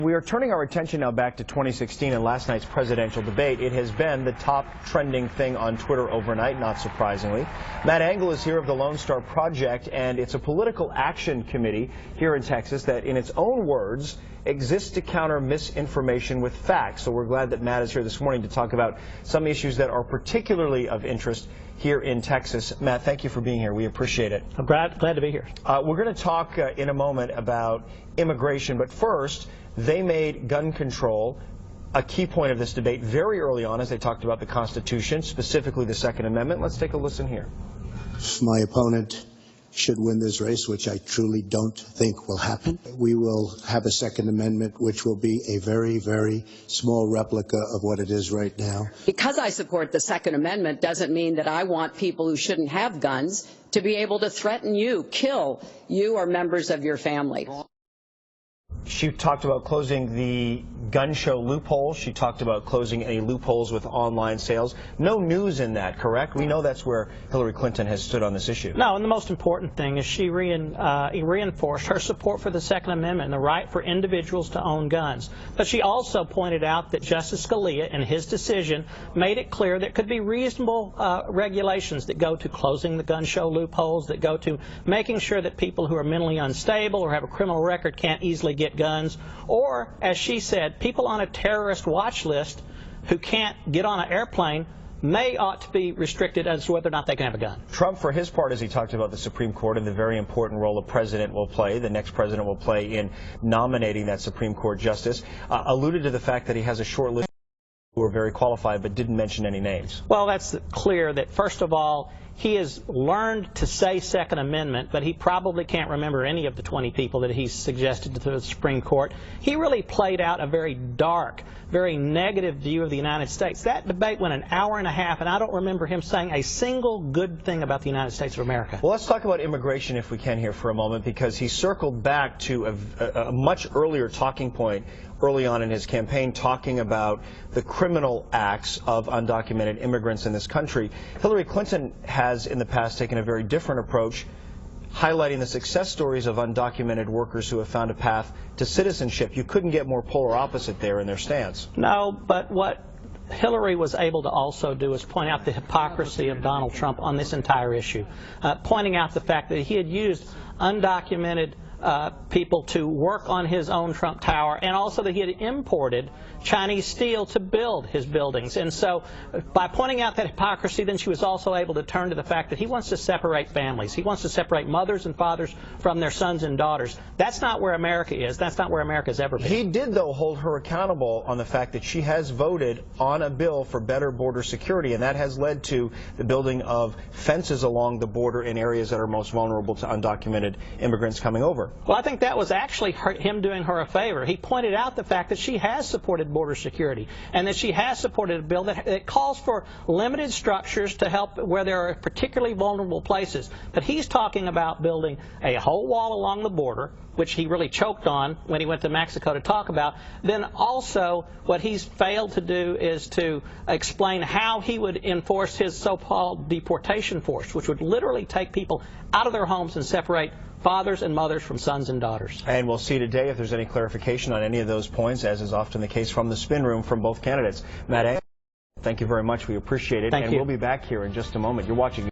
We are turning our attention now back to 2016 and last night's presidential debate. It has been the top trending thing on Twitter overnight, not surprisingly. Matt Engel is here of the Lone Star Project, and it's a political action committee here in Texas that, in its own words, exists to counter misinformation with facts. So we're glad that Matt is here this morning to talk about some issues that are particularly of interest here in Texas. Matt, thank you for being here. We appreciate it. I'm glad to be here. We're going to talk in a moment about immigration, but first, they made gun control a key point of this debate very early on as they talked about the Constitution, specifically the Second Amendment. Let's take a listen here. If my opponent should win this race, which I truly don't think will happen, we will have a Second Amendment which will be a very, very small replica of what it is right now. Because I support the Second Amendment doesn't mean that I want people who shouldn't have guns to be able to threaten you, kill you or members of your family. She talked about closing the gun show loopholes. She talked about closing any loopholes with online sales. No news in that, correct? We know that's where Hillary Clinton has stood on this issue. No, and the most important thing is she reinforced her support for the Second Amendment and the right for individuals to own guns. But she also pointed out that Justice Scalia, in his decision, made it clear that could be reasonable regulations that go to closing the gun show loopholes, that go to making sure that people who are mentally unstable or have a criminal record can't easily get guns, or, as she said, people on a terrorist watch list who can't get on an airplane ought to be restricted as to whether or not they can have a gun. Trump, for his part, as he talked about the Supreme Court and the very important role the next president will play in nominating that Supreme Court justice, alluded to the fact that he has a short list who are very qualified but didn't mention any names. Well, that's clear that, first of all, he has learned to say Second Amendment, but he probably can't remember any of the 20 people that he's suggested to the Supreme Court. He really played out a very dark, very negative view of the United States. That debate went an hour and a half, and I don't remember him saying a single good thing about the United States of America. Well, let's talk about immigration if we can here for a moment, because he circled back to a much earlier talking point early on in his campaign, talking about the criminal acts of undocumented immigrants in this country. Hillary Clinton has in the past taken a very different approach, highlighting the success stories of undocumented workers who have found a path to citizenship. You couldn't get more polar opposite there in their stance. No, but what Hillary was able to also do is point out the hypocrisy of Donald Trump on this entire issue, pointing out the fact that he had used undocumented people to work on his own Trump Tower, and also that he had imported Chinese steel to build his buildings. And so by pointing out that hypocrisy, then she was also able to turn to the fact that he wants to separate families. He wants to separate mothers and fathers from their sons and daughters. That's not where America is. That's not where America's ever been. He did, though, hold her accountable on the fact that she has voted on a bill for better border security, and that has led to the building of fences along the border in areas that are most vulnerable to undocumented immigrants coming over. Well, I think that was actually him doing her a favor. He pointed out the fact that she has supported border security and that she has supported a bill that calls for limited structures to help where there are particularly vulnerable places. But he's talking about building a whole wall along the border, which he really choked on when he went to Mexico to talk about. Then also what he's failed to do is to explain how he would enforce his so-called deportation force, which would literally take people out of their homes and separate fathers and mothers from sons and daughters. And we'll see today if there's any clarification on any of those points, as is often the case from the spin room from both candidates. Matt, thank you very much. We appreciate it. Thank you. And we'll be back here in just a moment. You're watching